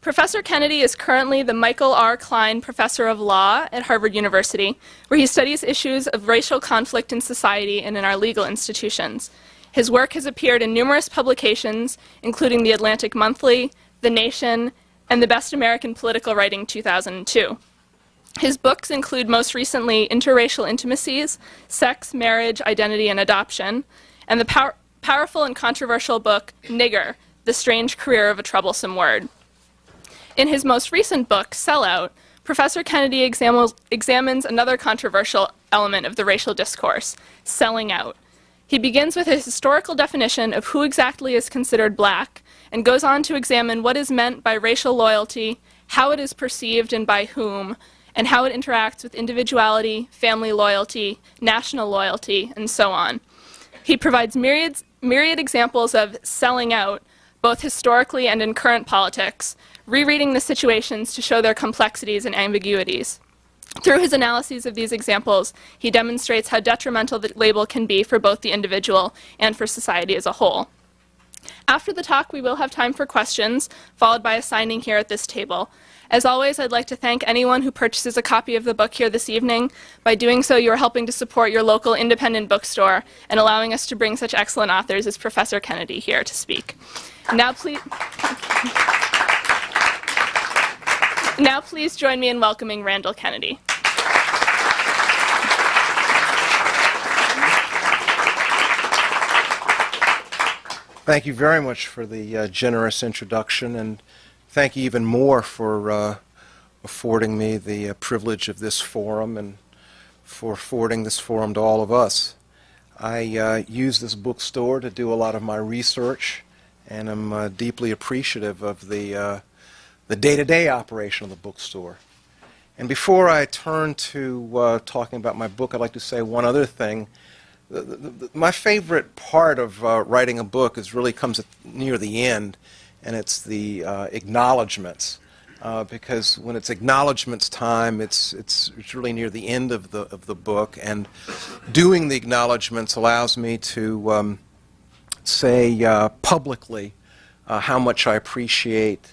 Professor Kennedy is currently the Michael R. Klein Professor of Law at Harvard University, where he studies issues of racial conflict in society and in our legal institutions. His work has appeared in numerous publications, including the Atlantic Monthly, The Nation, and the Best American Political Writing 2002. His books include most recently Interracial Intimacies, Sex, Marriage, Identity, and Adoption, and the powerful and controversial book Nigger, The Strange Career of a Troublesome Word. In his most recent book, Sellout, Professor Kennedy examines another controversial element of the racial discourse, selling out. He begins with a historical definition of who exactly is considered black, and goes on to examine what is meant by racial loyalty, how it is perceived and by whom, and how it interacts with individuality, family loyalty, national loyalty, and so on. He provides myriad examples of selling out, both historically and in current politics, rereading the situations to show their complexities and ambiguities. Through his analyses of these examples, he demonstrates how detrimental the label can be for both the individual and for society as a whole. After the talk, we will have time for questions, followed by a signing here at this table. As always, I'd like to thank anyone who purchases a copy of the book here this evening. By doing so, you are helping to support your local independent bookstore and allowing us to bring such excellent authors as Professor Kennedy here to speak. Now please join me in welcoming Randall Kennedy. Thank you very much for the generous introduction, and thank you even more for affording me the privilege of this forum and for affording this forum to all of us. I use this bookstore to do a lot of my research, and I'm deeply appreciative of the day-to-day operation of the bookstore. And before I turn to talking about my book, I'd like to say one other thing. My favorite part of writing a book really comes near the end, and it's the acknowledgments. Because when it's acknowledgments time, it's really near the end of the book, and doing the acknowledgments allows me to say publicly how much I appreciate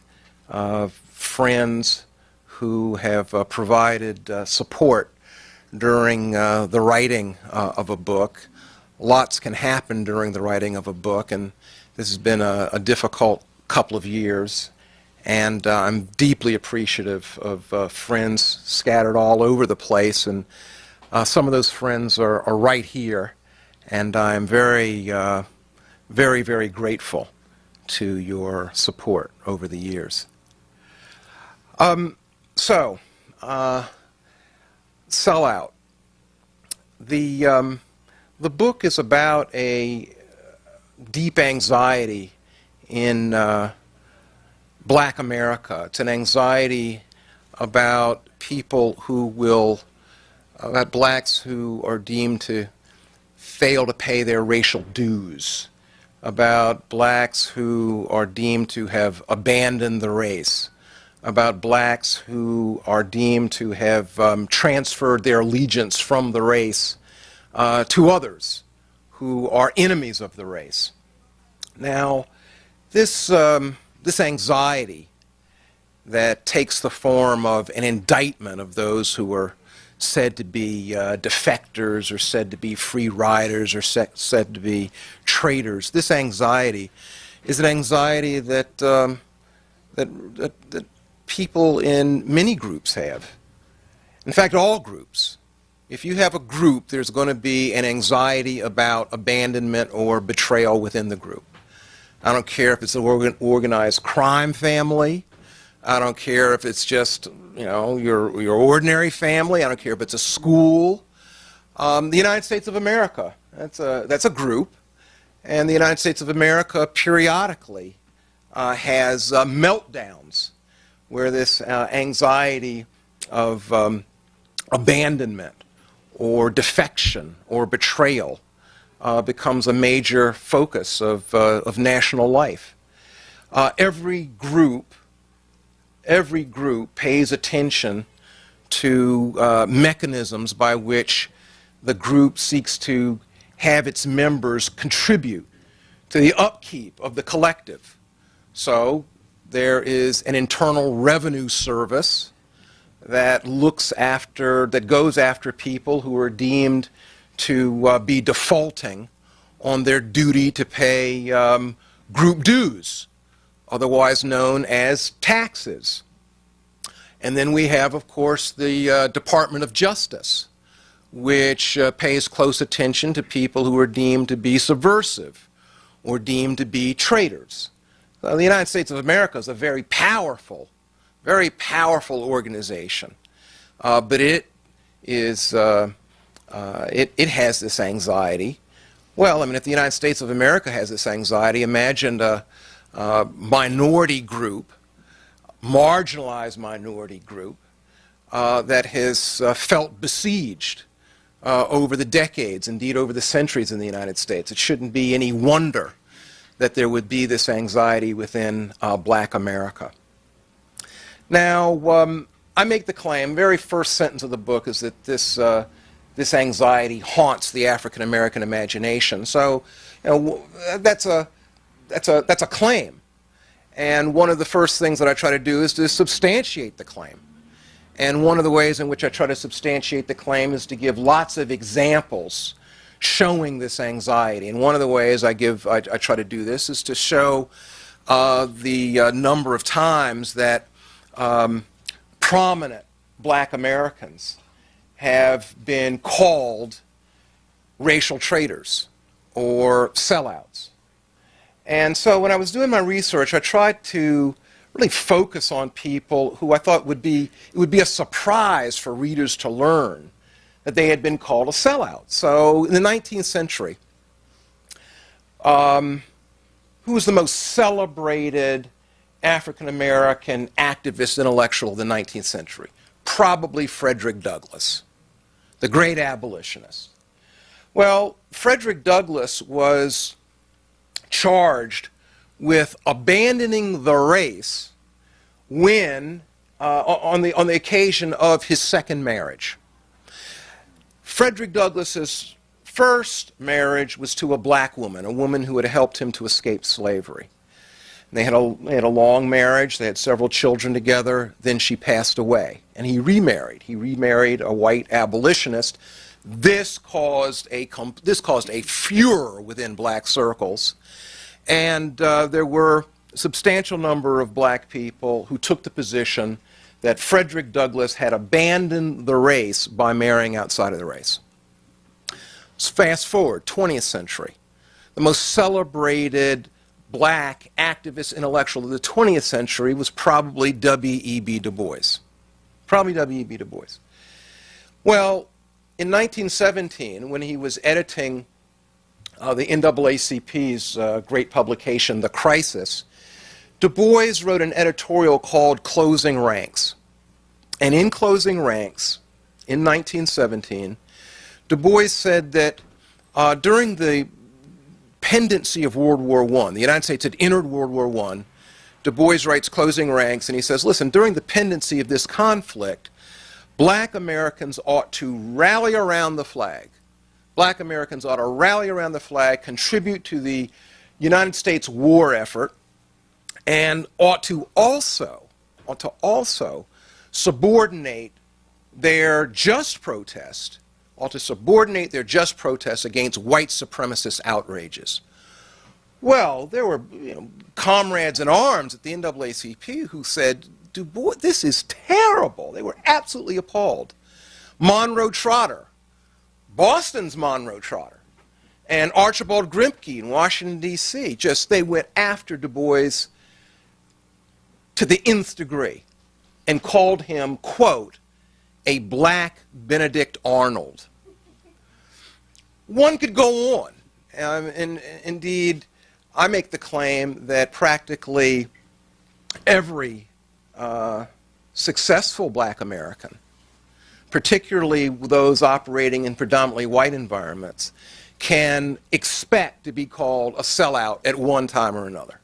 friends who have provided support during the writing of a book. Lots can happen during the writing of a book, and this has been a difficult couple of years, and I'm deeply appreciative of friends scattered all over the place, and some of those friends are right here, and I'm very, very grateful to your support over the years. Sellout. The book is about a deep anxiety in Black America. It's an anxiety about people about blacks who are deemed to fail to pay their racial dues, about blacks who are deemed to have abandoned the race, about blacks who are deemed to have transferred their allegiance from the race to others who are enemies of the race. Now, this anxiety that takes the form of an indictment of those who are said to be defectors, or said to be free riders, or said to be traitors, this anxiety is an anxiety that people in many groups have. In fact, all groups. If you have a group, there's going to be an anxiety about abandonment or betrayal within the group. I don't care if it's an organized crime family. I don't care if it's just, your ordinary family. I don't care if it's a school. The United States of America, that's a group. And the United States of America periodically has meltdowns where this anxiety of abandonment or defection or betrayal becomes a major focus of national life. Every group pays attention to mechanisms by which the group seeks to have its members contribute to the upkeep of the collective. So There is an Internal Revenue Service that goes after people who are deemed to be defaulting on their duty to pay group dues, otherwise known as taxes. And then we have, of course, the Department of Justice, which pays close attention to people who are deemed to be subversive or deemed to be traitors. The United States of America is a very powerful organization, but it has this anxiety. Well, I mean, if the United States of America has this anxiety, imagine a minority group, marginalized minority group, that has felt besieged over the decades, indeed over the centuries in the United States. It shouldn't be any wonder that there would be this anxiety within black America. Now, I make the claim, very first sentence of the book is that this anxiety haunts the African American imagination. So, that's a claim. And one of the first things that I try to do is to substantiate the claim. And one of the ways in which I try to substantiate the claim is to give lots of examples showing this anxiety. And one of the ways I try to do this is to show the number of times that prominent black Americans have been called racial traitors or sellouts. And so when I was doing my research, I tried to really focus on people who I thought it would be a surprise for readers to learn that they had been called a sellout. So in the 19th century, who was the most celebrated African-American activist intellectual of the 19th century? Probably Frederick Douglass, the great abolitionist. Well, Frederick Douglass was charged with abandoning the race when, on the occasion of his second marriage. Frederick Douglass's first marriage was to a black woman, a woman who had helped him to escape slavery. And they had a long marriage. They had several children together. Then she passed away, and he remarried. He remarried a white abolitionist. This caused a furor within black circles, and there were a substantial number of black people who took the position that Frederick Douglass had abandoned the race by marrying outside of the race. Let's fast forward, 20th century. The most celebrated black activist intellectual of the 20th century was probably W.E.B. Du Bois. Probably W.E.B. Du Bois. Well, in 1917, when he was editing the NAACP's great publication, The Crisis, Du Bois wrote an editorial called Closing Ranks. And in Closing Ranks, in 1917, Du Bois said that during the pendency of World War I, the United States had entered World War I, Du Bois writes Closing Ranks, and he says, listen, during the pendency of this conflict, black Americans ought to rally around the flag. Black Americans ought to rally around the flag, contribute to the United States war effort, and ought to also subordinate their just protest, against white supremacist outrages. Well, there were comrades in arms at the NAACP who said, Du Bois, this is terrible. They were absolutely appalled. Monroe Trotter, Boston's Monroe Trotter, and Archibald Grimke in Washington, D.C., they went after Du Bois to the nth degree and called him, quote, a black Benedict Arnold. One could go on. And indeed, I make the claim that practically every successful black American, particularly those operating in predominantly white environments, can expect to be called a sellout at one time or another.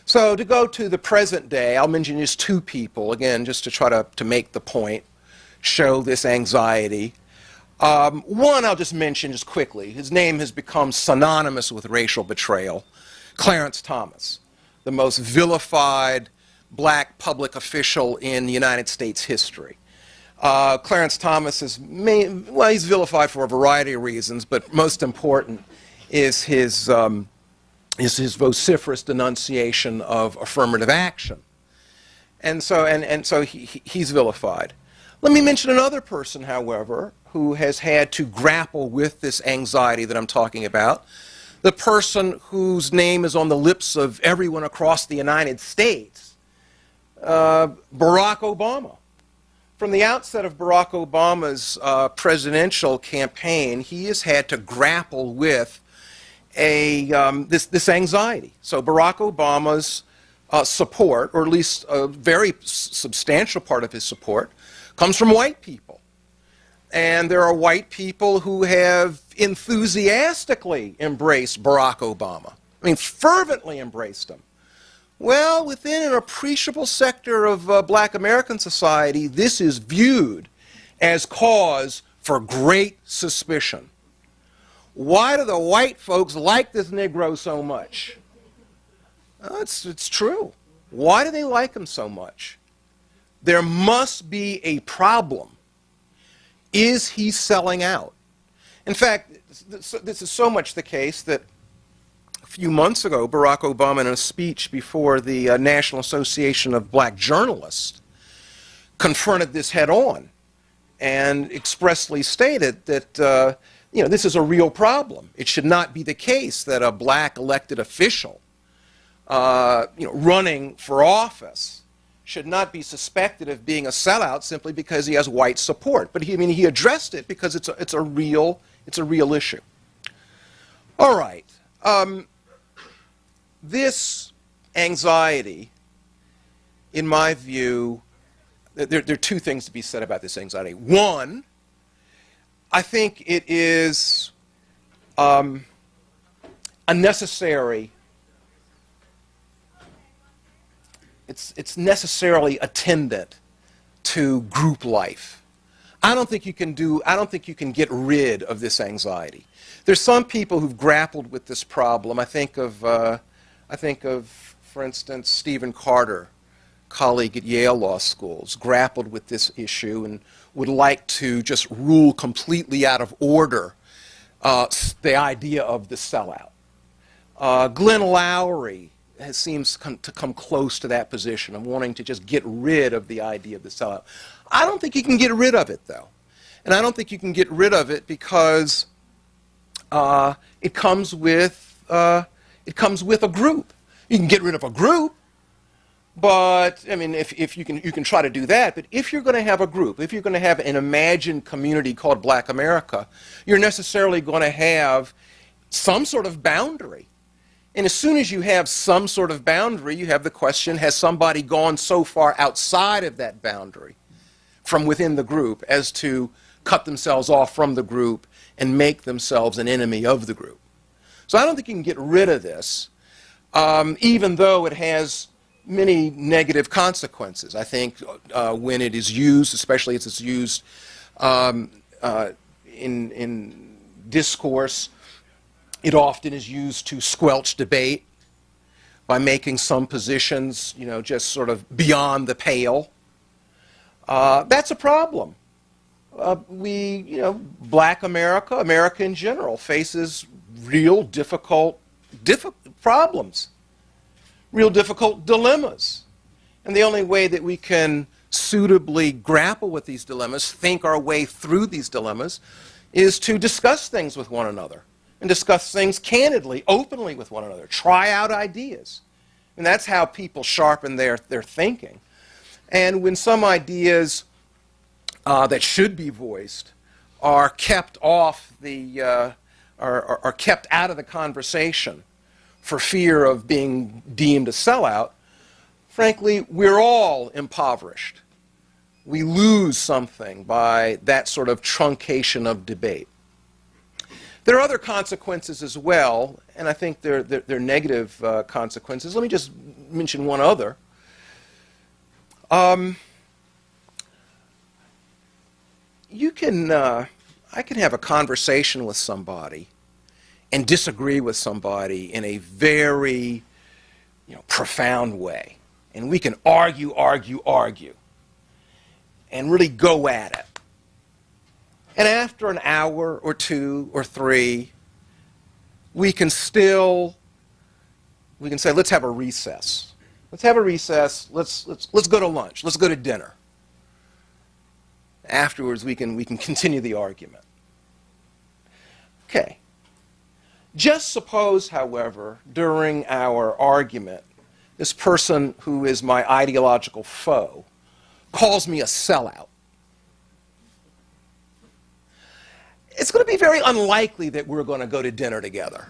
So to go to the present day, I'll mention just two people, again, just to try to make the point, show this anxiety. One I'll just mention just quickly. His name has become synonymous with racial betrayal. Clarence Thomas, the most vilified black public official in the United States history. Clarence Thomas is, well, he's vilified for a variety of reasons, but most important is his vociferous denunciation of affirmative action. And so he's vilified. Let me mention another person, however, who has had to grapple with this anxiety that I'm talking about. The person whose name is on the lips of everyone across the United States, Barack Obama. From the outset of Barack Obama's presidential campaign, he has had to grapple with this anxiety. So Barack Obama's support, or at least a very substantial part of his support, comes from white people. And there are white people who have enthusiastically embraced Barack Obama. I mean, fervently embraced him. Well, within an appreciable sector of black American society, this is viewed as cause for great suspicion. Why do the white folks like this Negro so much? It's true. Why do they like him so much? There must be a problem. Is he selling out? In fact, this is so much the case that a few months ago, Barack Obama, in a speech before the National Association of Black Journalists, confronted this head on and expressly stated that this is a real problem. It should not be the case that a black elected official running for office should not be suspected of being a sellout simply because he has white support. But he addressed it because it's a real issue. All right. This anxiety, in my view, there are two things to be said about this anxiety. One, I think it is a necessary. It's necessarily attendant to group life. I don't think you can get rid of this anxiety. There's some people who've grappled with this problem. I think of, for instance, Stephen Carter, colleague at Yale Law Schools, grappled with this issue and would like to just rule completely out of order the idea of the sellout. Glenn Lowry seems to come close to that position of wanting to just get rid of the idea of the sellout. I don't think you can get rid of it, though. And I don't think you can get rid of it because it comes with a group. You can get rid of a group, but I mean, if you can try to do that. But if you're going to have a group, if you're going to have an imagined community called Black America, you're necessarily going to have some sort of boundary. And as soon as you have some sort of boundary, you have the question, has somebody gone so far outside of that boundary from within the group as to cut themselves off from the group and make themselves an enemy of the group? So I don't think you can get rid of this, even though it has many negative consequences. I think when it is used, especially as it's used in discourse, it often is used to squelch debate by making some positions, just sort of beyond the pale. That's a problem. Black America, America in general, faces real difficult problems, real difficult dilemmas. And the only way that we can suitably grapple with these dilemmas, think our way through these dilemmas, is to discuss things with one another. And discuss things candidly, openly with one another. Try out ideas. And that's how people sharpen their thinking. And when some ideas that should be voiced are kept off are kept out of the conversation for fear of being deemed a sellout, frankly, we're all impoverished. We lose something by that sort of truncation of debate. There are other consequences as well, and I think they're negative consequences. Let me just mention one other. I can have a conversation with somebody and disagree with somebody in a very profound way. and we can argue, argue, argue, and really go at it. And after an hour or two or three, we can say, let's have a recess. Let's have a recess. Let's go to lunch. Let's go to dinner. Afterwards, we can continue the argument. Okay. Just suppose, however, during our argument, this person who is my ideological foe calls me a sellout. It's going to be very unlikely that we're going to go to dinner together.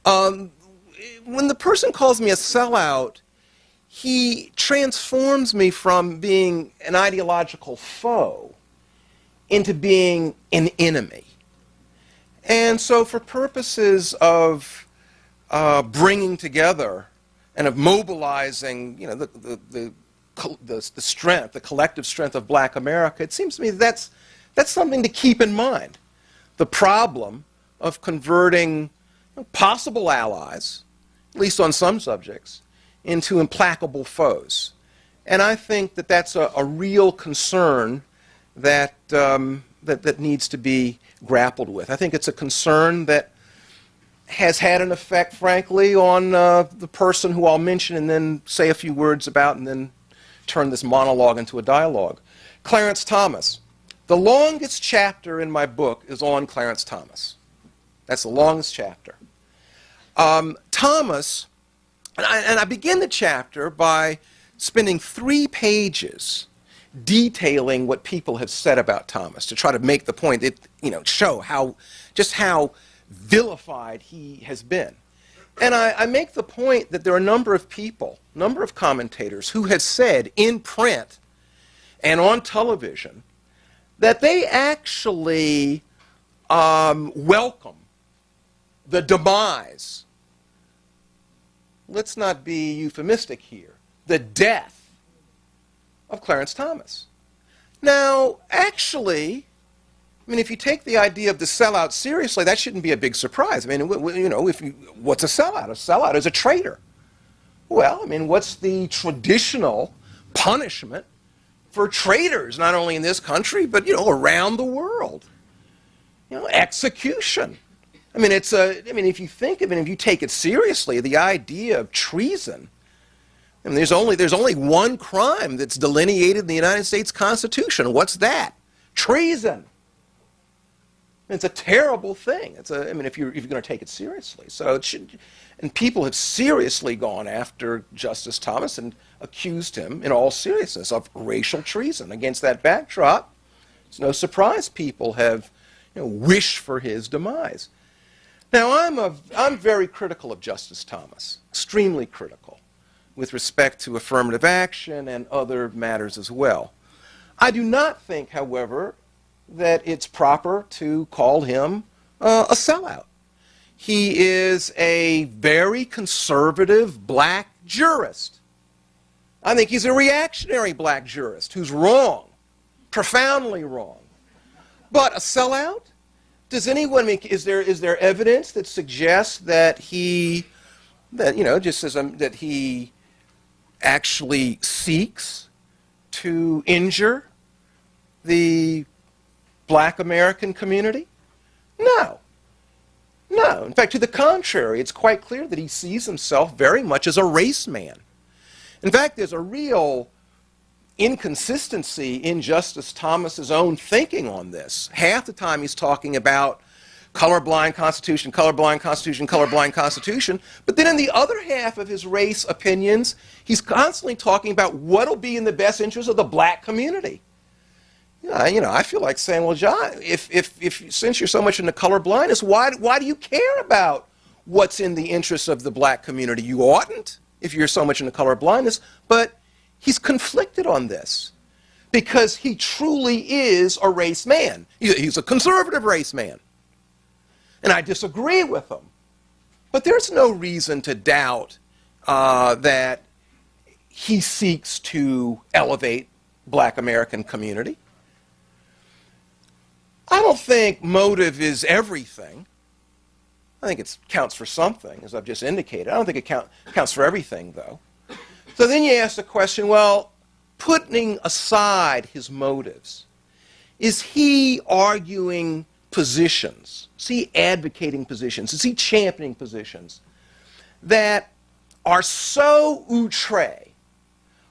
When the person calls me a sellout, he transforms me from being an ideological foe into being an enemy. And so for purposes of bringing together and of mobilizing, you know, the strength, the collective strength of Black America, it seems to me that's something to keep in mind. The problem of converting possible allies, at least on some subjects, into implacable foes. And I think that that's a real concern that, that needs to be grappled with. I think it's a concern that has had an effect, frankly, on the person who I'll mention and then say a few words about and then turn this monologue into a dialogue. Clarence Thomas. The longest chapter in my book is on Clarence Thomas. That's the longest chapter. Thomas, and I begin the chapter by spending 3 pages detailing what people have said about Thomas to try to make the point, show just how vilified he has been. And I make the point that there are a number of people, a number of commentators who have said in print and on television that they actually welcome the demise, let's not be euphemistic here, the death of Clarence Thomas. Now, actually, I mean, if you take the idea of the sellout seriously, that shouldn't be a big surprise. I mean, what's a sellout? A sellout is a traitor. Well, I mean, what's the traditional punishment for traitors, not only in this country, but, around the world? Execution. I mean, if you think of it, if you take it seriously, the idea of treason, I mean, there's only one crime that's delineated in the United States Constitution. What's that? Treason. It's a terrible thing. If you're going to take it seriously. So it should, and people have seriously gone after Justice Thomas and accused him in all seriousness of racial treason. Against that backdrop, it's no surprise people have wished for his demise. Now, I'm very critical of Justice Thomas, extremely critical, with respect to affirmative action and other matters as well. I do not think, however, that it's proper to call him a sellout. He is a very conservative black jurist. I think he's a reactionary black jurist who's wrong, profoundly wrong. But a sellout? Does anyone make, is there evidence that suggests that that he actually seeks to injure the Black American community? No. No. In fact, to the contrary, it's quite clear that he sees himself very much as a race man. In fact, there's a real inconsistency in Justice Thomas's own thinking on this. Half the time he's talking about colorblind Constitution, colorblind Constitution, colorblind Constitution, but then in the other half of his race opinions, he's constantly talking about what will be in the best interest of the black community. I feel like saying, well, John, since you're so much into colorblindness, why do you care about what's in the interests of the black community? You oughtn't, if you're so much into colorblindness. But he's conflicted on this because he truly is a race man. He's a conservative race man. And I disagree with him. But there's no reason to doubt that he seeks to elevate Black American community. I don't think motive is everything. I think it counts for something, as I've just indicated. I don't think it counts for everything, though. So then you ask the question, well, putting aside his motives, is he arguing positions? Is he advocating positions? Is he championing positions that are so outre,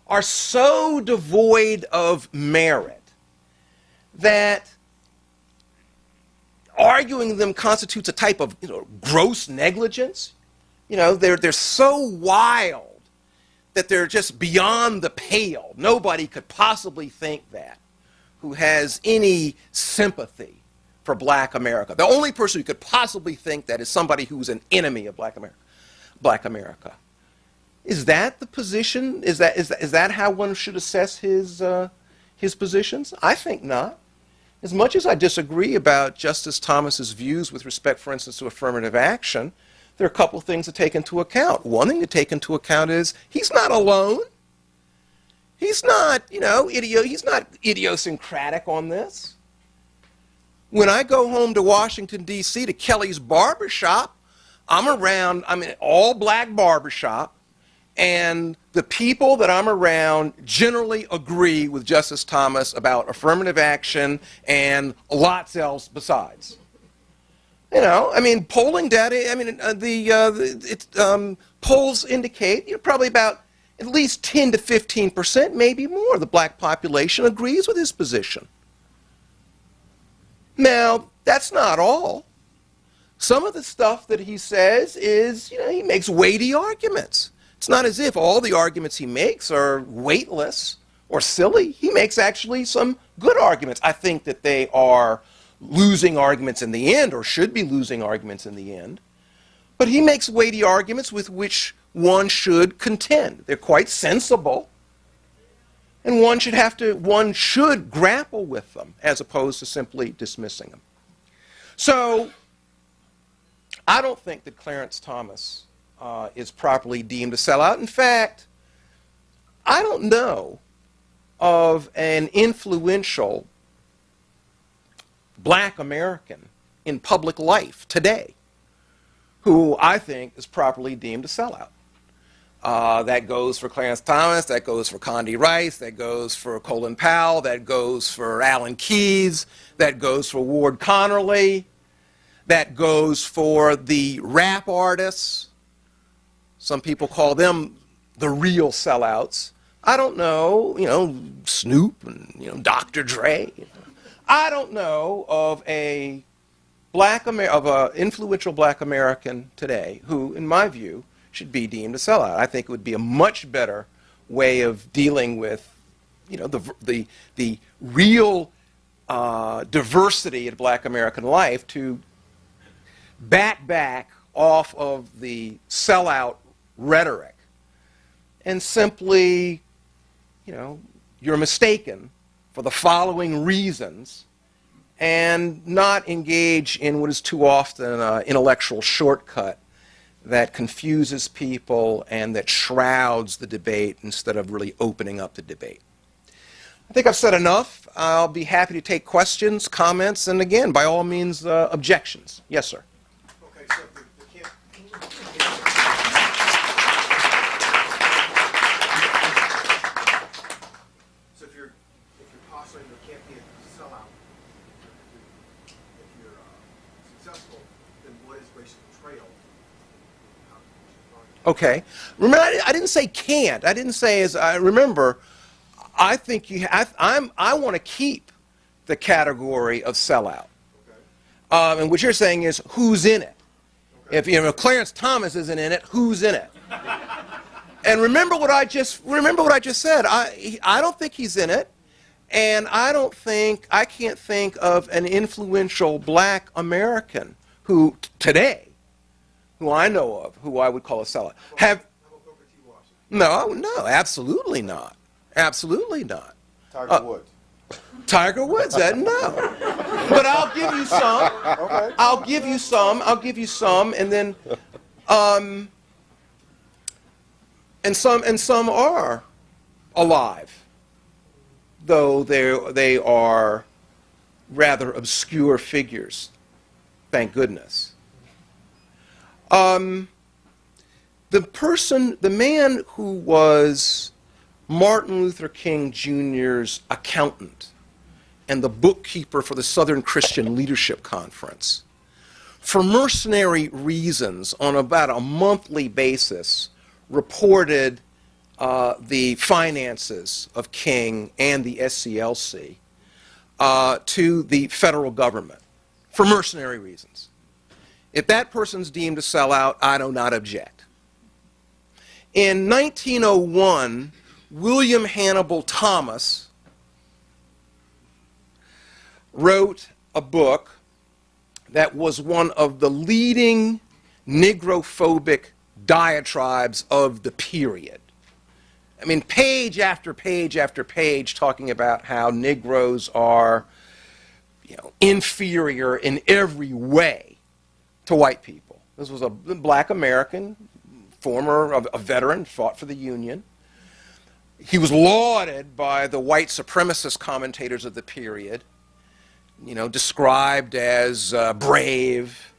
are so devoid of merit, that arguing them constitutes a type of gross negligence? They're so wild that they're just beyond the pale. Nobody could possibly think that who has any sympathy for black America. The only person who could possibly think that is somebody who's an enemy of black America. Is that the position? Is that how one should assess his positions? I think not. As much as I disagree about Justice Thomas's views with respect, for instance, to affirmative action, there are a couple of things to take into account. One thing to take into account is he's not alone. He's not, he's not idiosyncratic on this. When I go home to Washington, D.C., to Kelly's barbershop, I'm in an all-black barbershop, and the people that I'm around generally agree with Justice Thomas about affirmative action and lots else besides. Polling data, polls indicate probably about at least 10 to 15%, maybe more, of the black population agrees with his position. Now, that's not all. Some of the stuff that he says is, he makes weighty arguments. It's not as if all the arguments he makes are weightless or silly. He makes actually some good arguments. I think that they are losing arguments in the end, or should be losing arguments in the end. But he makes weighty arguments with which one should contend. They're quite sensible, and one should grapple with them as opposed to simply dismissing them. So I don't think that Clarence Thomas is properly deemed a sellout. In fact, I don't know of an influential black American in public life today who I think is properly deemed a sellout. That goes for Clarence Thomas, that goes for Condi Rice, that goes for Colin Powell, that goes for Alan Keyes, that goes for Ward Connerly, that goes for the rap artists. Some people call them the real sellouts. I don't know, Snoop and, Dr. Dre. I don't know of an influential black American today who, in my view, should be deemed a sellout. I think it would be a much better way of dealing with, the real diversity of black American life, to back off of the sellout rhetoric and simply, you're mistaken for the following reasons, and not engage in what is too often an intellectual shortcut that confuses people and that shrouds the debate instead of really opening up the debate. I think I've said enough. I'll be happy to take questions, comments, and again, by all means, objections. Yes, sir. Okay, so if you're postulating there can't be a sellout, if you're successful, then what is racial betrayal? Okay. Remember, I didn't say can't. I didn't say as I remember. I think I want to keep the category of sellout. Okay. And what you're saying is who's in it. Okay. If Clarence Thomas isn't in it, who's in it? And remember what I just said. I don't think he's in it, and I can't think of an influential black American who today, who I know of, who I would call a sellout. How about Booker T. Washington? No, absolutely not. Absolutely not. Tiger Woods. Tiger Woods, no. But I'll give you some. Okay. I'll give you some, and then, and some are alive, though they are rather obscure figures. Thank goodness. the man who was Martin Luther King Jr.'s accountant and the bookkeeper for the Southern Christian Leadership Conference, for mercenary reasons, on about a monthly basis, reported the finances of King and the SCLC to the federal government for mercenary reasons. If that person's deemed a sellout, I do not object. In 1901, William Hannibal Thomas wrote a book that was one of the leading negrophobic diatribes of the period. I mean, page after page after page talking about how Negroes are, inferior in every way to white people. This was a black American, a veteran, fought for the Union. He was lauded by the white supremacist commentators of the period, described as brave,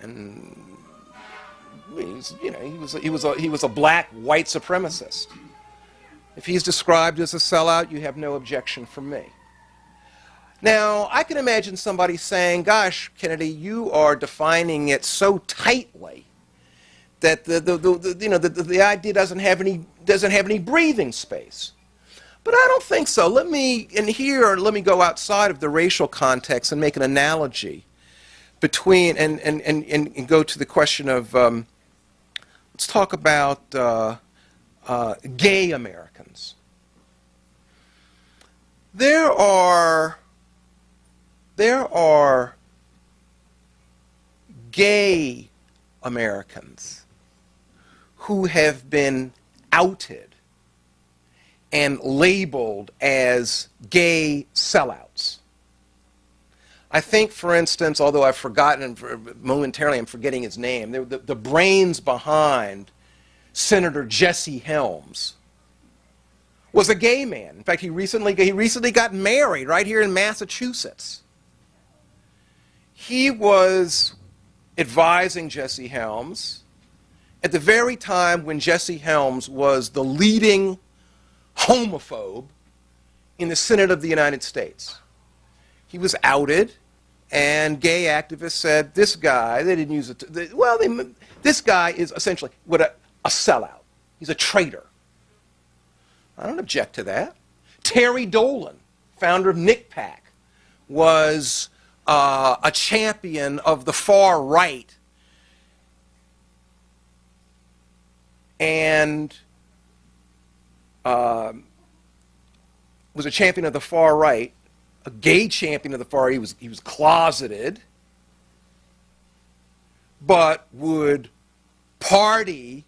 and he was a black white supremacist. If he's described as a sellout, you have no objection from me. Now, I can imagine somebody saying, gosh, Kennedy, you are defining it so tightly that the idea doesn't have any breathing space. But I don't think so. Let me go outside of the racial context and make an analogy between, and go to the question of, let's talk about gay Americans. There are gay Americans who have been outed and labeled as gay sellouts. I think, for instance, although I've forgotten, momentarily I'm forgetting his name, the brains behind Senator Jesse Helms was a gay man. In fact, he recently got married right here in Massachusetts. He was advising Jesse Helms at the very time when Jesse Helms was the leading homophobe in the Senate of the United States. He was outed, and gay activists said, this guy, they didn't use it, this guy is essentially a sellout. He's a traitor. I don't object to that. Terry Dolan, founder of NICPAC, was a champion of the far right, and was a champion of the far right, a gay champion of the far right. He was closeted, but would party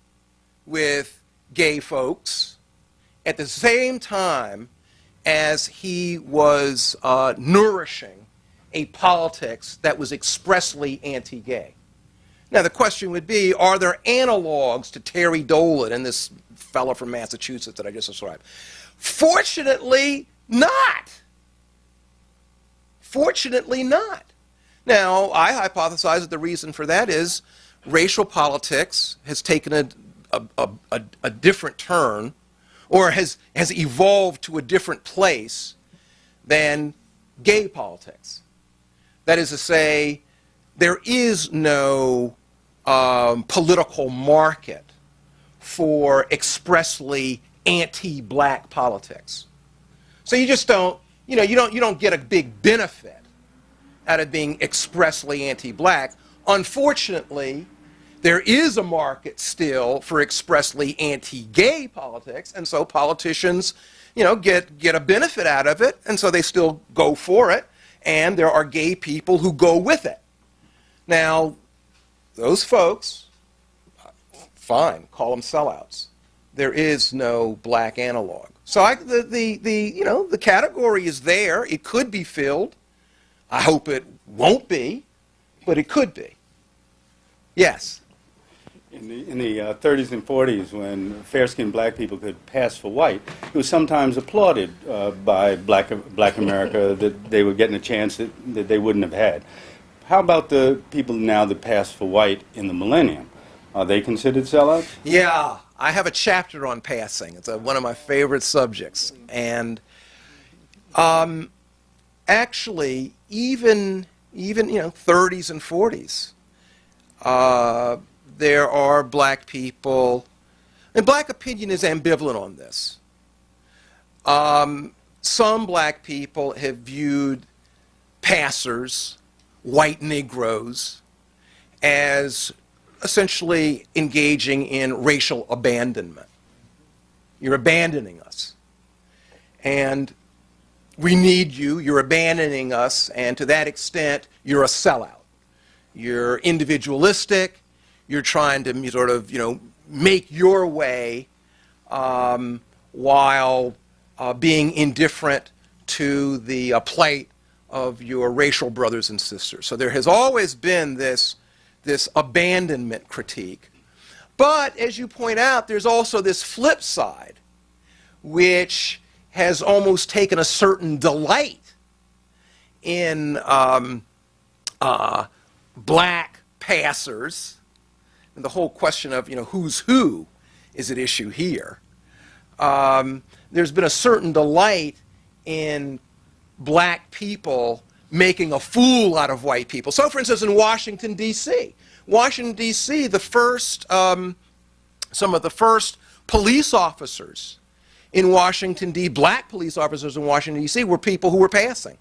with gay folks at the same time as he was nourishing a politics that was expressly anti-gay. Now the question would be, are there analogs to Terry Dolan and this fellow from Massachusetts that I just described? Fortunately not. Fortunately not. Now, I hypothesize that the reason for that is racial politics has taken a different turn, or has evolved to a different place than gay politics. That is to say, there is no political market for expressly anti-black politics. So you just don't, you don't get a big benefit out of being expressly anti-black. Unfortunately, there is a market still for expressly anti-gay politics, and so politicians, get a benefit out of it, and so they still go for it, and there are gay people who go with it. Now, those folks, fine, call them sellouts. There is no black analog. So the category is there. It could be filled. I hope it won't be, but it could be. Yes. In the 30s and 40s, when fair-skinned black people could pass for white, it was sometimes applauded by black America that they were getting a chance that they wouldn't have had. How about the people now that pass for white in the millennium? Are they considered sellouts? Yeah, I have a chapter on passing. It's one of my favorite subjects. And actually, even 30s and 40s, there are black people, and black opinion is ambivalent on this. Some black people have viewed passers, white Negroes, as essentially engaging in racial abandonment. You're abandoning us. And we need you, you're abandoning us, and to that extent, you're a sellout. You're individualistic, you're trying to sort of, make your way while being indifferent to the plight of your racial brothers and sisters. So there has always been this abandonment critique. But as you point out, there's also this flip side, which has almost taken a certain delight in black passers. And the whole question of who's who is at issue here. There's been a certain delight in black people making a fool out of white people. So, for instance, in Washington, D.C., some of the first police officers in Washington, black police officers in Washington, D.C. were people who were passing.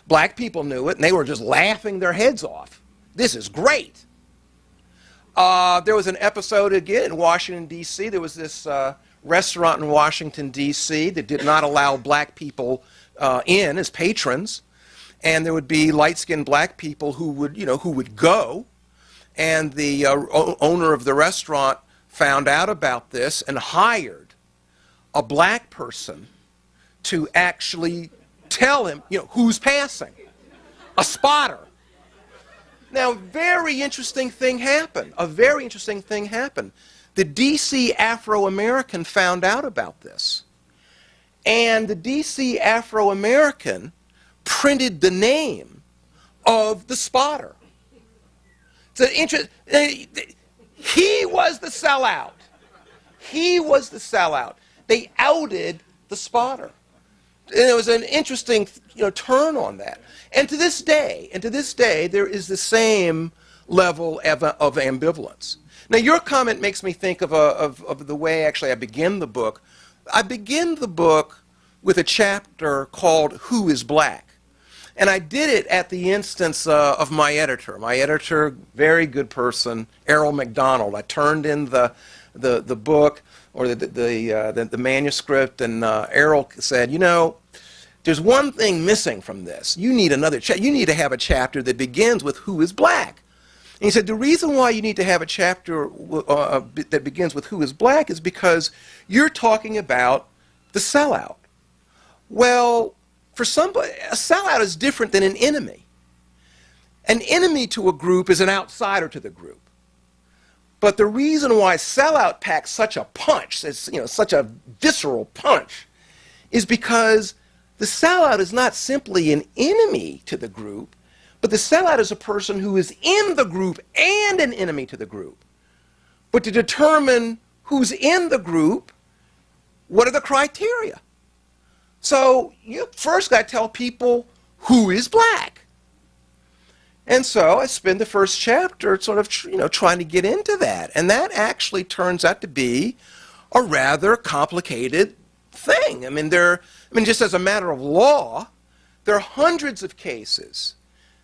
Black people knew it, and they were just laughing their heads off. This is great. There was an episode again in Washington, D.C. There was this restaurant in Washington, D.C. that did not allow black people in as patrons, and there would be light-skinned black people who would go, and the owner of the restaurant found out about this and hired a black person to actually tell him, who's passing, a spotter. Now, a very interesting thing happened. The D.C. Afro-American found out about this. And the D.C. Afro-American printed the name of the spotter. He was the sellout. They outed the spotter. And it was an interesting turn on that. And to this day, there is the same level of ambivalence. Now, your comment makes me think of the way, actually, I begin the book. I begin the book with a chapter called Who is Black? And I did it at the instance of my editor. My editor, very good person, Errol McDonald. I turned in the book, or the manuscript, and Errol said, there's one thing missing from this. You need you need to have a chapter that begins with who is black. And he said, the reason why you need to have a chapter that begins with who is black is because you're talking about the sellout. Well, for somebody, a sellout is different than an enemy. An enemy to a group is an outsider to the group. But the reason why sellout packs such a punch, such a visceral punch, is because the sellout is not simply an enemy to the group, but the sellout is a person who is in the group and an enemy to the group. But to determine who's in the group, what are the criteria? So you first got to tell people who is black. And so I spend the first chapter sort of trying to get into that. And that actually turns out to be a rather complicated thing. Just as a matter of law, there are hundreds of cases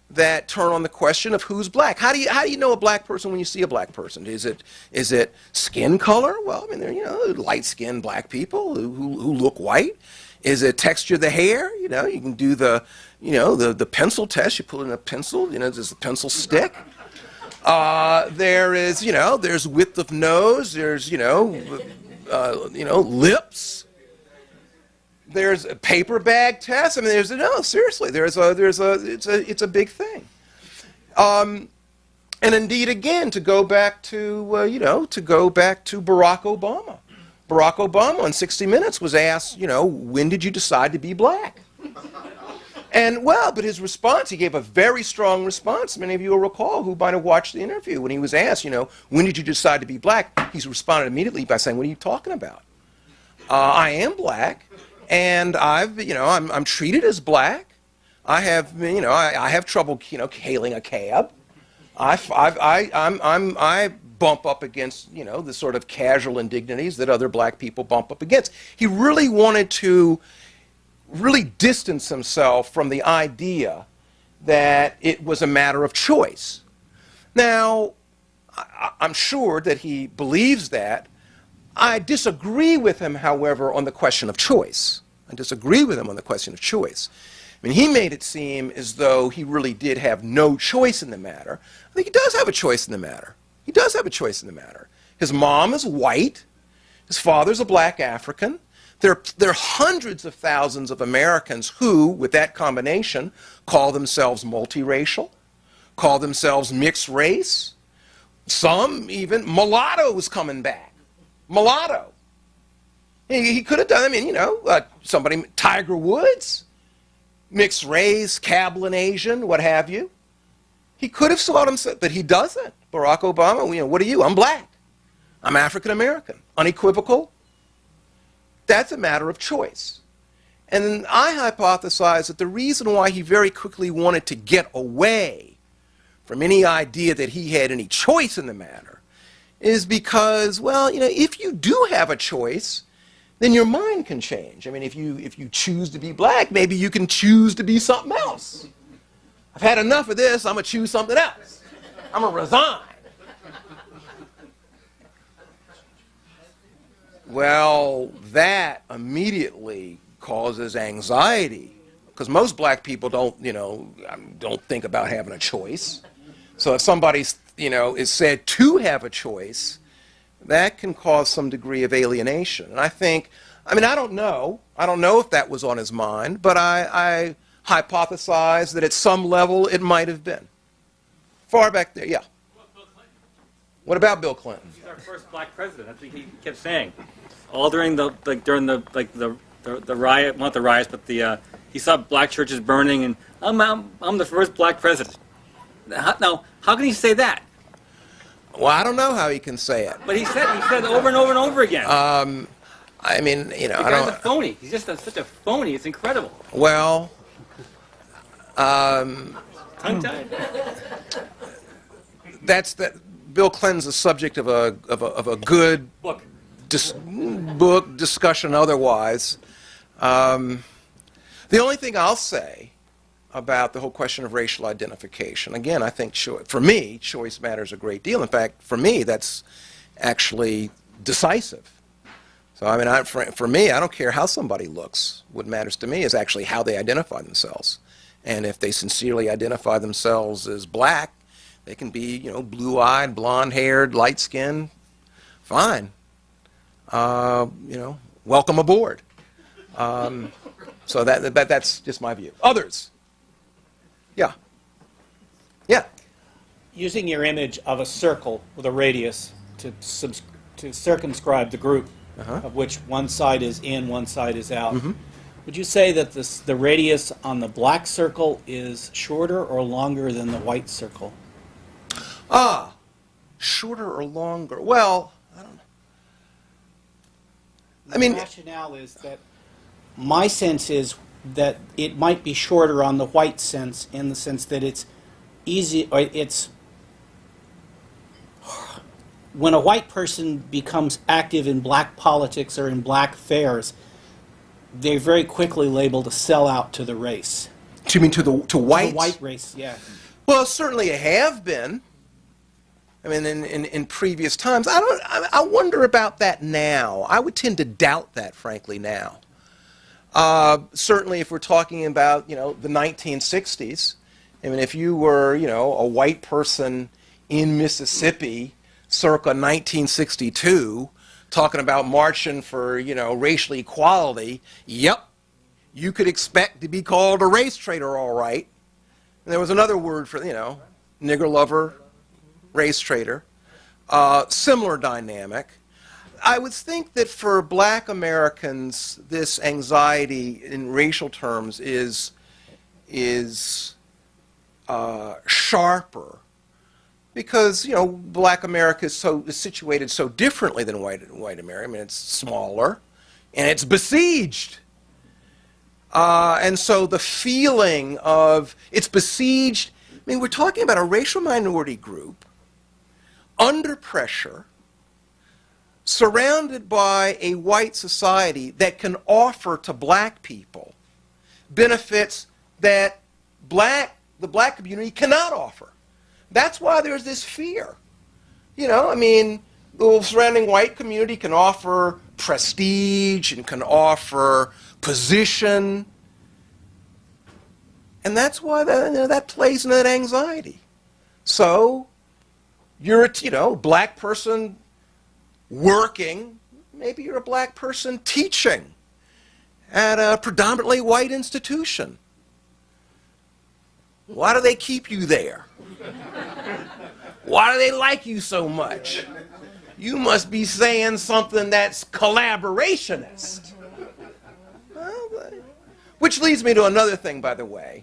that turn on the question of who's black. How do you know a black person when you see a black person? Is it skin color? Well, there are light-skinned black people who look white. Is it texture of the hair? You can do the pencil test. You pull in a pencil. There's a pencil stick. There's width of nose. There's lips. There's a paper bag test. Seriously. It's a big thing. And indeed, again, to go back to Barack Obama. Barack Obama on 60 Minutes was asked, when did you decide to be black? And, well, but his response, he gave a very strong response. Many of you will recall who might have watched the interview. When he was asked, you know, when did you decide to be black? He's responded immediately by saying, what are you talking about? I am black, and I'm treated as black. I have trouble, hailing a cab. I bump up against, the sort of casual indignities that other black people bump up against. He really wanted to really distance himself from the idea that it was a matter of choice. Now, I'm sure that he believes that. I disagree with him, however, on the question of choice. I disagree with him on the question of choice. I mean, he made it seem as though he really did have no choice in the matter. I think he does have a choice in the matter. He does have a choice in the matter. His mom is white. His father's a black African. There are hundreds of thousands of Americans who, with that combination, call themselves multiracial, call themselves mixed race. Some even, mulatto's coming back. Mulatto. He could have done, somebody, Tiger Woods, mixed race, Kabbalah Asian, what have you. He could have sought himself, but he doesn't. Barack Obama, what are you? I'm black. I'm African American. Unequivocal. That's a matter of choice. And I hypothesize that the reason why he very quickly wanted to get away from any idea that he had any choice in the matter is because, well, if you do have a choice, then your mind can change. I mean, if you choose to be black, maybe you can choose to be something else. I've had enough of this, I'm going to choose something else. I'm going to resign. Well, that immediately causes anxiety because most black people don't think about having a choice. So if somebody, is said to have a choice, that can cause some degree of alienation. And I don't know if that was on his mind, but I hypothesize that at some level it might have been. Far back there, yeah. What about Bill Clinton? He's our first black president. That's what he kept saying. All during the riot, not the riots, but he saw black churches burning, and I'm the first black president. Now, how can he say that? Well, I don't know how he can say it. But he said over and over and over again. The guy's a phony. He's just such a phony. It's incredible. Well, tongue-tied. Bill Clinton's the subject of a good book. Book discussion otherwise. The only thing I'll say about the whole question of racial identification, again, I think for me, choice matters a great deal. In fact, for me, that's actually decisive. So, for me, I don't care how somebody looks. What matters to me is actually how they identify themselves. And if they sincerely identify themselves as black, they can be, blue-eyed, blonde-haired, light-skinned, fine. Welcome aboard. So that's just my view. Others? Yeah. Yeah. Using your image of a circle with a radius to circumscribe the group, of which one side is in, one side is out. Mm-hmm. Would you say that the radius on the black circle is shorter or longer than the white circle? Shorter or longer? Well, I don't know. The rationale is that my sense is that it might be shorter on the white sense, in the sense that it's easy, or it's when a white person becomes active in black politics or in black affairs, they're very quickly labeled a sellout to the race. Do you mean to whites? To the white race, yeah. Well, certainly have been. In previous times. I wonder about that now. I would tend to doubt that, frankly, now. Certainly if we're talking about, the 1960s, if you were, a white person in Mississippi circa 1962 talking about marching for, racial equality, yep, you could expect to be called a race traitor, all right. And there was another word for, nigger lover, race traitor. Similar dynamic. I would think that for black Americans, this anxiety in racial terms is is sharper because, you know, black America is situated so differently than white America. I mean, it's smaller and it's besieged. And so the feeling of it's besieged, I mean, we're talking about a racial minority group under pressure, surrounded by a white society that can offer to black people benefits that the black community cannot offer. That's why there's this fear. You know, I mean, the surrounding white community can offer prestige and can offer position. And that's why that plays into that anxiety. So you're a, you know, black person working, maybe you're a black person teaching at a predominantly white institution. Why do they keep you there? Why do they like you so much? You must be saying something that's collaborationist. Well, which leads me to another thing, by the way.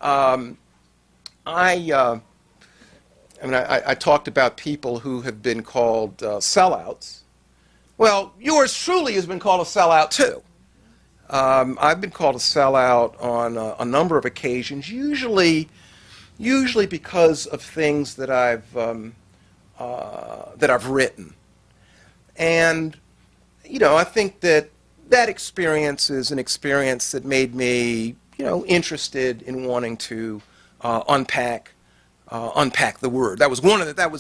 I talked about people who have been called sellouts. Well, yours truly has been called a sellout too. I've been called a sellout on a number of occasions, usually because of things that I've written. And, you know, I think that experience is an experience that made me, you know, interested in wanting to unpack the word. That was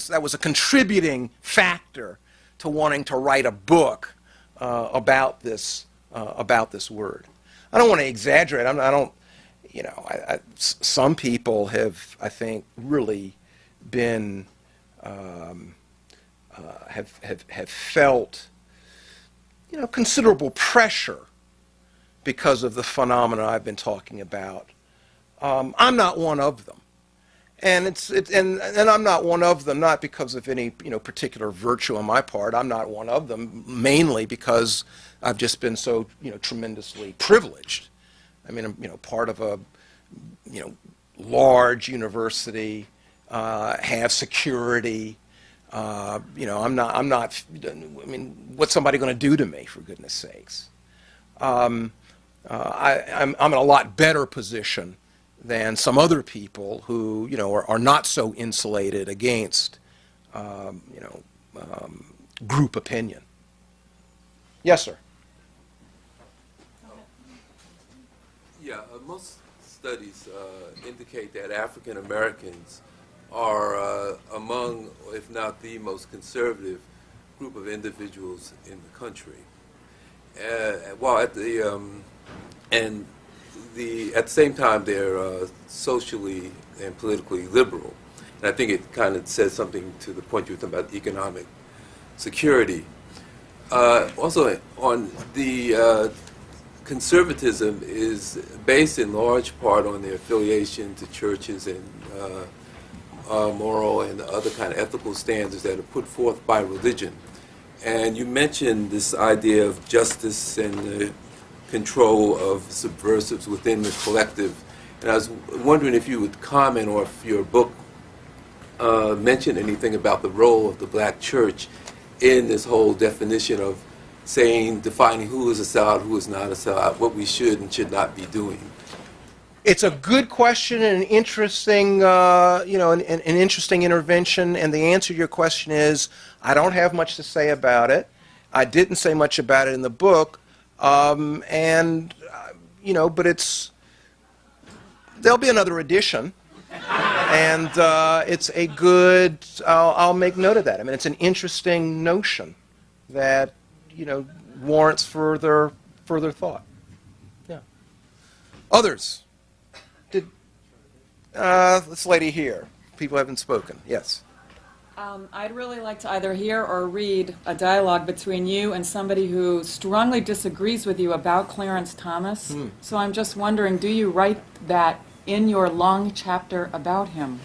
that was a contributing factor to wanting to write a book about this word. I don't want to exaggerate. You know, some people have, I think, really been have felt, you know, considerable pressure because of the phenomena I've been talking about. I'm not one of them. And and I'm not one of them not because of any, you know, particular virtue on my part. I'm not one of them mainly because I've just been so, you know, tremendously privileged. I mean, I'm, you know, part of a, you know, large university, have security. You know, I'm not. I mean, what's somebody going to do to me, for goodness sakes? I'm in a lot better position than some other people who, you know, are not so insulated against, you know, group opinion. Yes, sir. Yeah, most studies indicate that African Americans are among, if not the most conservative group of individuals in the country. While at the at the same time, they're socially and politically liberal. And I think it kind of says something to the point you were talking about economic security. Also, on the conservatism is based in large part on their affiliation to churches and moral and other kind of ethical standards that are put forth by religion. And you mentioned this idea of justice and the control of subversives within the collective. And I was wondering if you would comment, or if your book mentioned anything about the role of the black church in this whole definition of defining who is a sellout, who is not a sellout, what we should and should not be doing. It's a good question and an interesting, you know, an interesting intervention. And the answer to your question is, I don't have much to say about it. I didn't say much about it in the book. And, you know, but there'll be another edition, and it's a good, I'll make note of that. I mean, it's an interesting notion that, you know, warrants further thought. Yeah. Others? This lady here. People haven't spoken. Yes. I'd really like to either hear or read a dialogue between you and somebody who strongly disagrees with you about Clarence Thomas. So I'm just wondering, do you write that in your long chapter about him?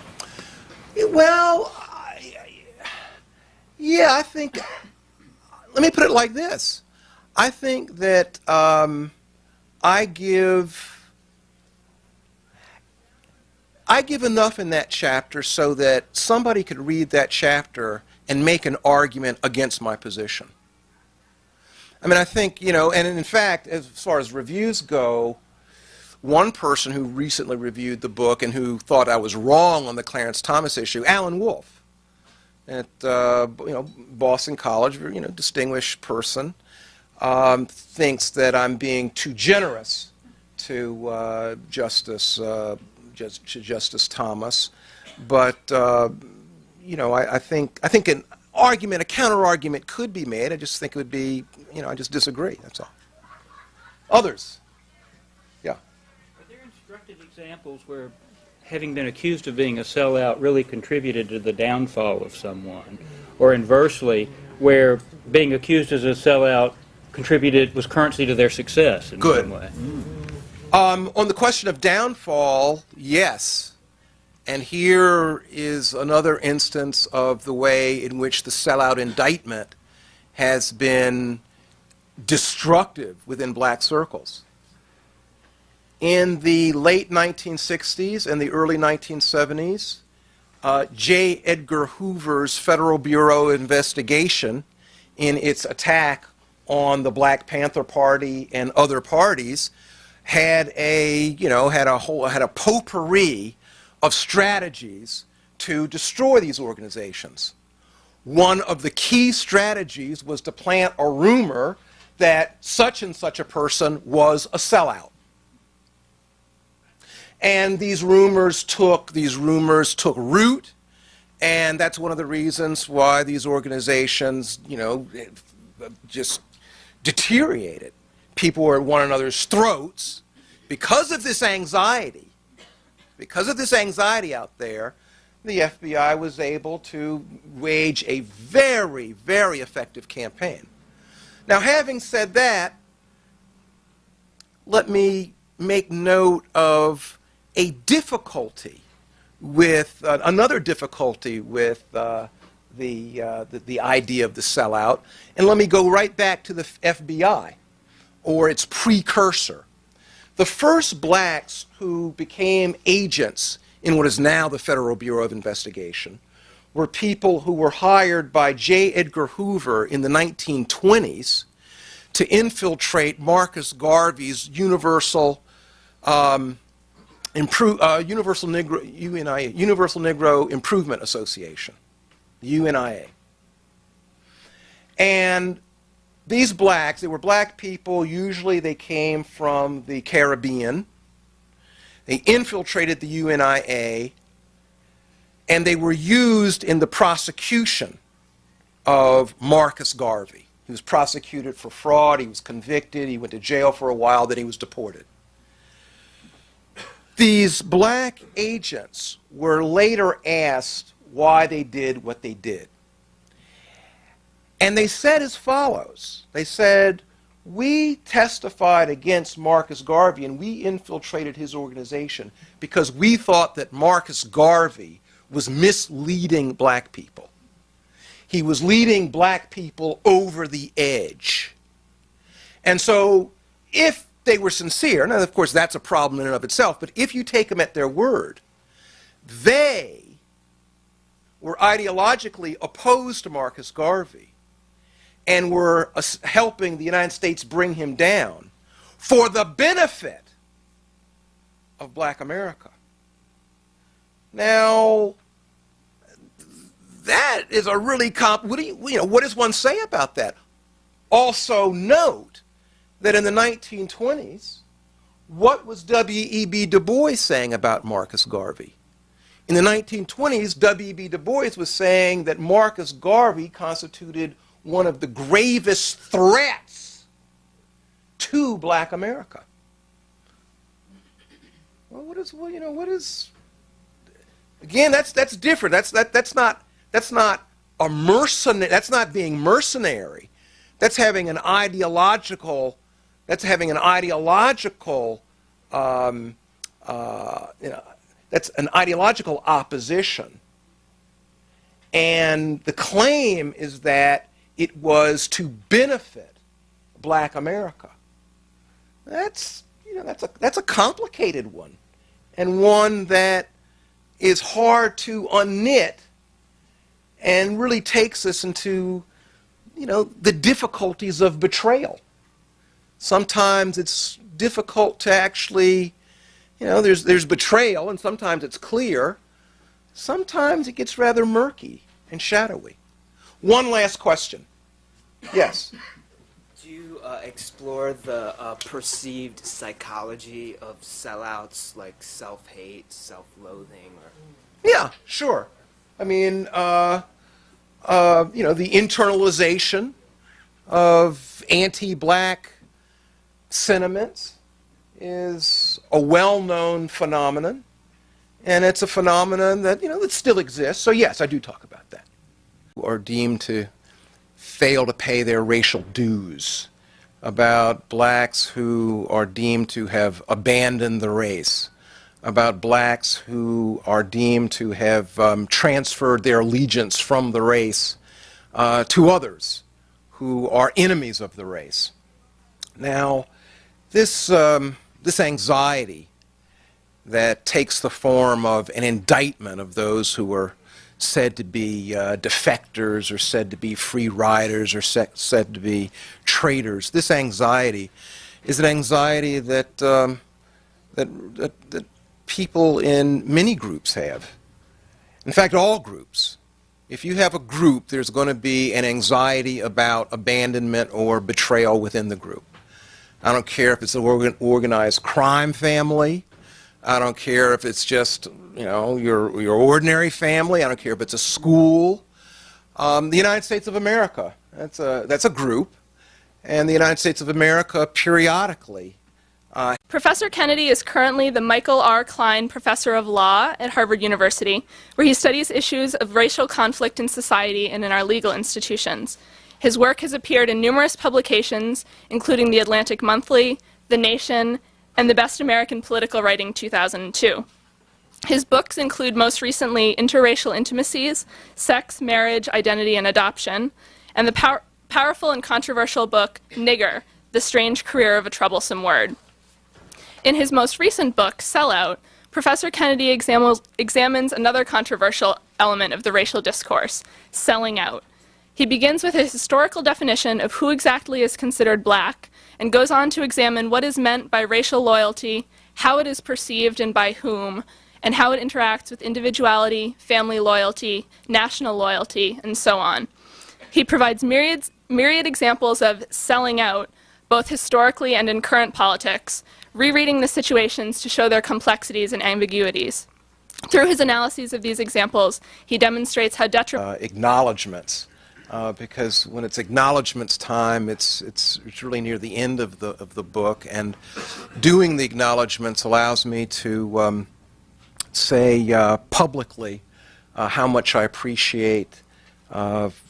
Well, yeah, I think, let me put it like this. I think that I give I give enough in that chapter so that somebody could read that chapter and make an argument against my position. I mean, I think, you know, and in fact, as far as reviews go, one person who recently reviewed the book and who thought I was wrong on the Clarence Thomas issue, Alan Wolfe, at Boston College, distinguished person, thinks that I'm being too generous to Justice Thomas, but I think an argument, a counter argument, could be made. I just think it would be, I just disagree. That's all. Others, yeah. Are there instructive examples where having been accused of being a sellout really contributed to the downfall of someone, or inversely, where being accused as a sellout was currency to their success in some way? On the question of downfall, yes. And here is another instance of the way in which the sellout indictment has been destructive within black circles. In the late 1960s and the early 1970s, J. Edgar Hoover's Federal Bureau of Investigation, in its attack on the Black Panther Party and other parties, had a potpourri of strategies to destroy these organizations. One of the key strategies was to plant a rumor that such and such a person was a sellout. And these rumors took root, and that's one of the reasons why these organizations, just deteriorated. People were at one another's throats because of this anxiety. Because of this anxiety out there, the FBI was able to wage a very, very effective campaign. Now, having said that, let me make note of a difficulty with, another difficulty with the idea of the sellout, and let me go right back to the FBI, or its precursor. The first blacks who became agents in what is now the Federal Bureau of Investigation were people who were hired by J. Edgar Hoover in the 1920s to infiltrate Marcus Garvey's Universal Negro Improvement Association, UNIA. And these blacks, they were black people, usually they came from the Caribbean. They infiltrated the UNIA, and they were used in the prosecution of Marcus Garvey. He was prosecuted for fraud, he was convicted, he went to jail for a while, then he was deported. These black agents were later asked why they did what they did. And they said as follows. They said, we testified against Marcus Garvey and we infiltrated his organization because we thought that Marcus Garvey was misleading black people. He was leading black people over the edge. And so if they were sincere, now of course that's a problem in and of itself, but if you take them at their word, they were ideologically opposed to Marcus Garvey and were helping the United States bring him down for the benefit of black America. Now, that is a really what does one say about that? Also note that in the 1920s, what was W.E.B. Du Bois saying about Marcus Garvey? In the 1920s, W.E.B. Du Bois was saying that Marcus Garvey constituted one of the gravest threats to black America. Well, what is again, that's different. That's not a mercenary, that's not being mercenary. That's having an ideological that's an ideological opposition. And the claim is that it was to benefit black America. That's a complicated one, and one that is hard to unknit and really takes us into, the difficulties of betrayal. Sometimes it's difficult to actually, there's betrayal, and sometimes it's clear. Sometimes it gets rather murky and shadowy. One last question. Yes? Do you explore the perceived psychology of sellouts, like self-hate, self-loathing, or? Yeah, sure. I mean, the internalization of anti-black sentiments is a well-known phenomenon, and it's a phenomenon that, that still exists. So yes, I do talk about that. Are deemed to fail to pay their racial dues, about blacks who are deemed to have abandoned the race, about blacks who are deemed to have transferred their allegiance from the race to others who are enemies of the race. Now, this anxiety that takes the form of an indictment of those who are said to be defectors, or said to be free riders, or said to be traitors, this anxiety is an anxiety that, that people in many groups have. In fact, all groups. If you have a group, there's going to be an anxiety about abandonment or betrayal within the group. I don't care if it's an organized crime family. I don't care if it's just, your ordinary family. I don't care if it's a school. The United States of America, that's a group. And the United States of America periodically. Professor Kennedy is currently the Michael R. Klein Professor of Law at Harvard University, where he studies issues of racial conflict in society and in our legal institutions. His work has appeared in numerous publications, including the Atlantic Monthly, The Nation, and the Best American Political Writing 2002. His books include most recently Interracial Intimacies, Sex, Marriage, Identity, and Adoption, and the powerful and controversial book Nigger, The Strange Career of a Troublesome Word. In his most recent book, Sellout, Professor Kennedy examines another controversial element of the racial discourse, selling out. He begins with a historical definition of who exactly is considered black, and goes on to examine what is meant by racial loyalty, how it is perceived and by whom, and how it interacts with individuality, family loyalty, national loyalty, and so on. He provides myriad examples of selling out, both historically and in current politics, rereading the situations to show their complexities and ambiguities. Through his analyses of these examples, he demonstrates how acknowledgments, because when it's acknowledgments time, it's really near the end of the book, and doing the acknowledgments allows me to say publicly how much I appreciate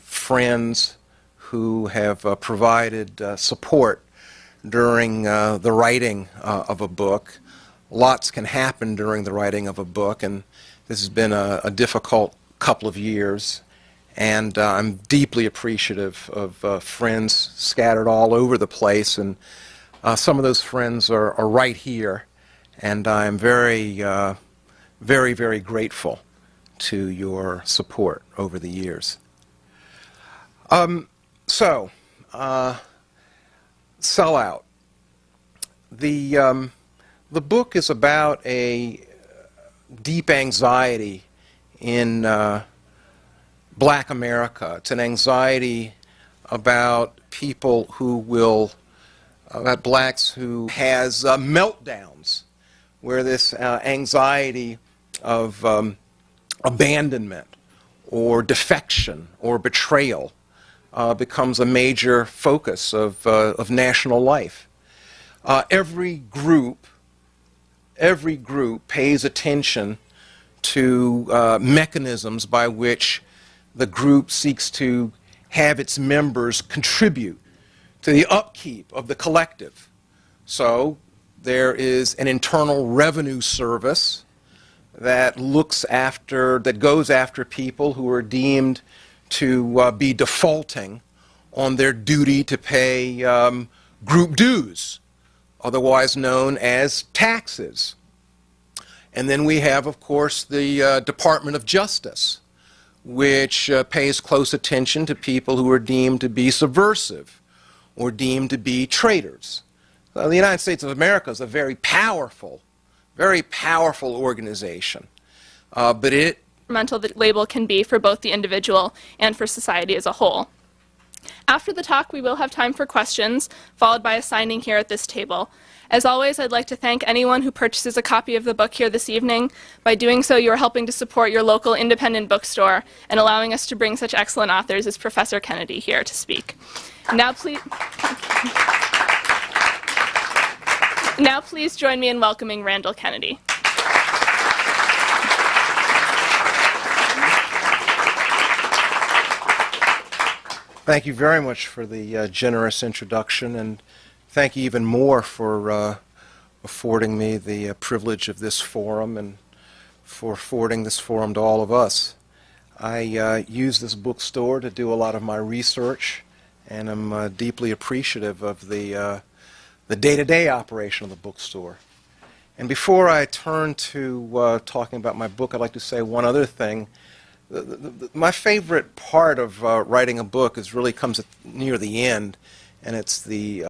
friends who have provided support during the writing of a book. Lots can happen during the writing of a book, and this has been a difficult couple of years, and I'm deeply appreciative of friends scattered all over the place, and some of those friends are right here, and I'm very, very grateful to your support over the years. Sellout. The book is about a deep anxiety in black America. It's an anxiety about people who will, about blacks who has meltdowns, where this anxiety of abandonment or defection or betrayal becomes a major focus of national life. Every group pays attention to mechanisms by which the group seeks to have its members contribute to the upkeep of the collective. So there is an internal revenue service that goes after people who are deemed to be defaulting on their duty to pay group dues, otherwise known as taxes. And then we have, of course, the Department of Justice, which pays close attention to people who are deemed to be subversive or deemed to be traitors. The United States of America is a very powerful organization, but it detrimental the label can be for both the individual and for society as a whole. After the talk, we will have time for questions, followed by a signing here at this table. As always, I'd like to thank anyone who purchases a copy of the book here this evening. By doing so, you are helping to support your local independent bookstore and allowing us to bring such excellent authors as Professor Kennedy here to speak. Now please join me in welcoming Randall Kennedy. Thank you very much for the generous introduction, and thank you even more for affording me the privilege of this forum and for affording this forum to all of us. I use this bookstore to do a lot of my research, and I'm deeply appreciative of the day-to-day operation of the bookstore. And before I turn to talking about my book, I'd like to say one other thing. My favorite part of writing a book really comes near the end, and it's the